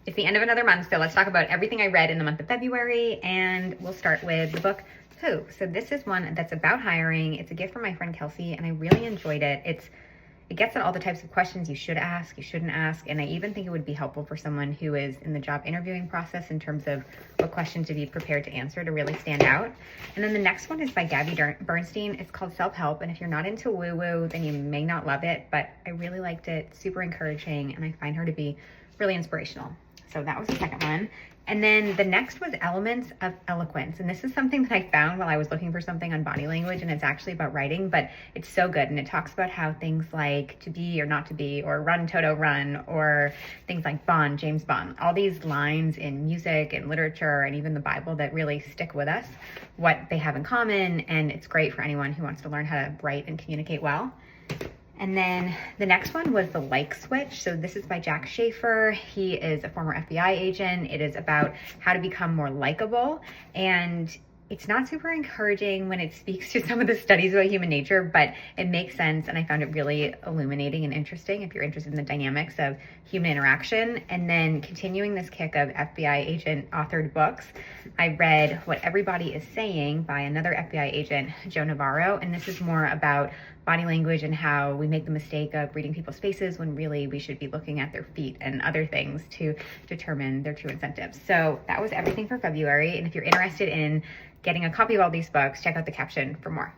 It's the end of another month, so let's talk about everything I read in the month of February, and we'll start with the book Who. So this is one that's about hiring. It's a gift from my friend Kelsey, and I really enjoyed it. It gets at all the types of questions you should ask, you shouldn't ask, and I even think it would be helpful for someone who is in the job interviewing process in terms of what questions to be prepared to answer to really stand out. And then the next one is by Gabby Bernstein. It's called Self-Help, and if you're not into woo-woo, then you may not love it, but I really liked it, super encouraging, and I find her to be really inspirational. So that was the second one. And then the next was Elements of Eloquence. And this is something that I found while I was looking for something on body language, and it's actually about writing, but it's so good. And it talks about how things like to be or not to be, or run Toto run, or things like Bond, James Bond, all these lines in music and literature and even the Bible that really stick with us, what they have in common. And it's great for anyone who wants to learn how to write and communicate well. And then the next one was The Like Switch. So this is by Jack Schaefer. He is a former FBI agent. It is about how to become more likable. And it's not super encouraging when it speaks to some of the studies about human nature, but it makes sense. And I found it really illuminating and interesting if you're interested in the dynamics of human interaction. And then continuing this kick of FBI agent authored books, I read What Everybody Is Saying by another FBI agent, Joe Navarro. And this is more about body language and how we make the mistake of reading people's faces when really we should be looking at their feet and other things to determine their true incentives. So that was everything for February. And if you're interested in getting a copy of all these books, check out the caption for more.